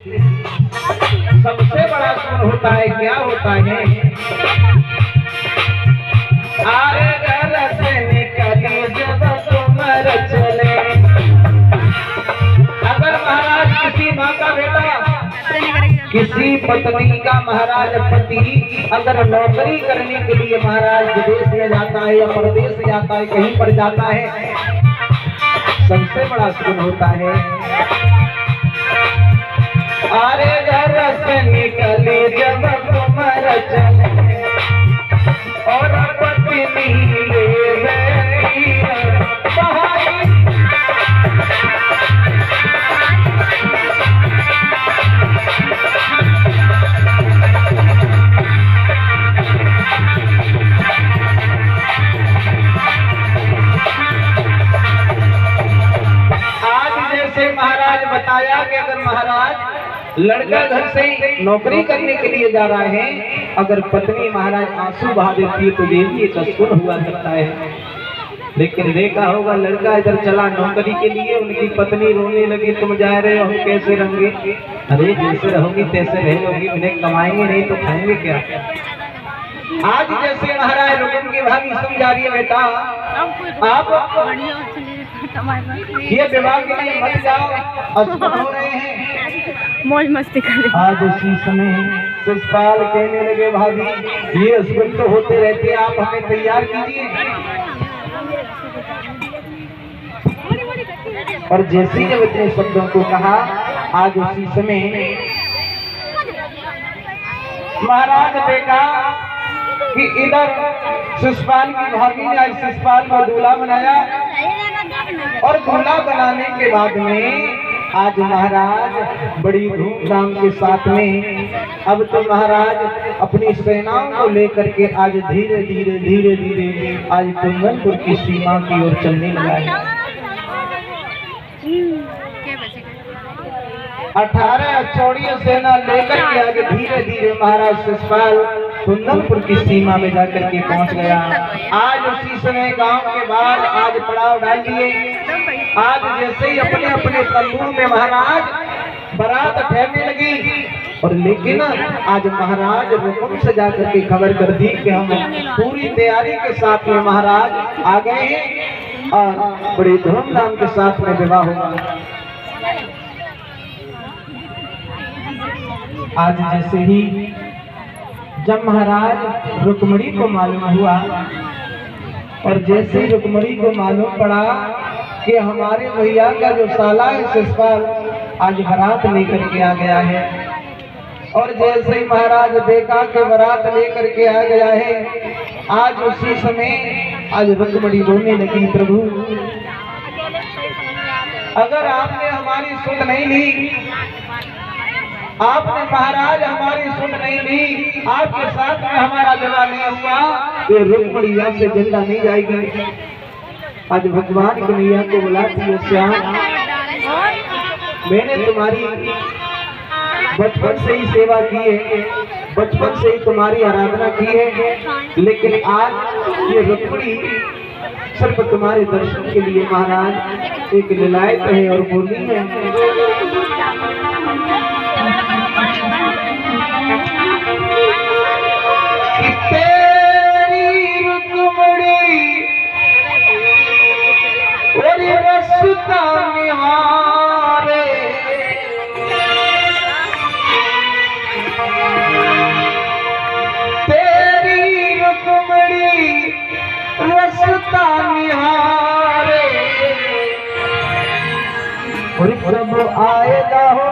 सबसे बड़ा सुन होता है, क्या होता है? आरे घर से निकली जब तुमर चले। अगर महाराज किसी माँ का बेटा, किसी पत्नी का महाराज पति अगर नौकरी करने के लिए महाराज विदेश में जाता है या परदेश जाता है, कहीं पर जाता है, सबसे बड़ा सुन होता है, अरे घर से निकले जब तुमर चले और पत्नी ले गई बताया कि अगर महाराज लड़का घर से नौकरी करने के लिए जा रहा है, अगर पत्नी महाराज आंसू बहा देती है तो ये भी एक अशुभ हुआ करता है। लेकिन देखा होगा लड़का इधर चला नौकरी के लिए, उनकी पत्नी रोने लगी, तुम जा रहे हो हम कैसे रहेंगे? अरे जैसे रहोगी तैसे रहेगी, उन्हें कमाएंगे नहीं तो खाएंगे क्या? आज जैसे महाराज रुकन की भाभी समझा रही है, बेटा आप ये विवाह के लिए मत जाओ, अशुभ हो रहे हैं, मौज मस्ती करें। आज उसी समय शिषपाल कहने लगे, भाभी ये अशुभ तो होते रहते, आप हमें तैयार कीजिए। और जैसे ही जब इतने शब्दों को कहा, आज उसी समय महाराज देखा कि इधर शिषपाल की भाभी ने आज शिषपाल को दूल्हा बनाया, और दूल्हा बनाने के बाद में आज महाराज बड़ी धूमधाम के साथ में अब तो महाराज अपनी सेनाओं को लेकर के आज धीरे धीरे धीरे धीरे आज कुंदनपुर की सीमा की ओर चलने लगा है। 18 चौड़ियों सेना लेकर के आगे धीरे धीरे महाराज शिषपाल कुंदनपुर की सीमा में जाकर के पहुंच गया। आज उसी समय गांव के बाद आज पड़ाव डाल दिए। आज जैसे ही अपने अपने तंबू में महाराज बारात ठहरने लगी, और लेकिन आज महाराज रुकन से जाकर के खबर कर दी कि हम पूरी तैयारी के साथ में महाराज आ गए हैं और बड़ी धूमधाम के साथ में विवाह होगा। आज जैसे ही जब महाराज रुक्मणी को मालूम हुआ, और जैसे ही रुक्मणी को मालूम पड़ा कि हमारे भैया का जो साला है शिषपाल आज बारात लेकर के आ गया है, और जैसे ही महाराज देखा कि बारात लेकर के आ गया है, आज उसी समय आज रुक्मणी रोने लगी, प्रभु अगर आपने हमारी सुध नहीं ली, आपने महाराज हमारी सुध नहीं ली, आपके साथ में हमारा विवाह नहीं हुआ, ये रुक्मणी यहाँ से जिंदा नहीं जाएगी। आज भगवान कन्हैया को बुलाती है, श्याम मैंने तुम्हारी बचपन से ही सेवा की है, बचपन से ही तुम्हारी आराधना की है, लेकिन आज ये रुक्मणी सिर्फ तुम्हारे दर्शन के लिए महाराज एक लिलायत है और बोली है। कि तेरी रुक्मणी और रसता निहारे, तेरी रुक्मणी रसता निहारे, और जब आएगा हो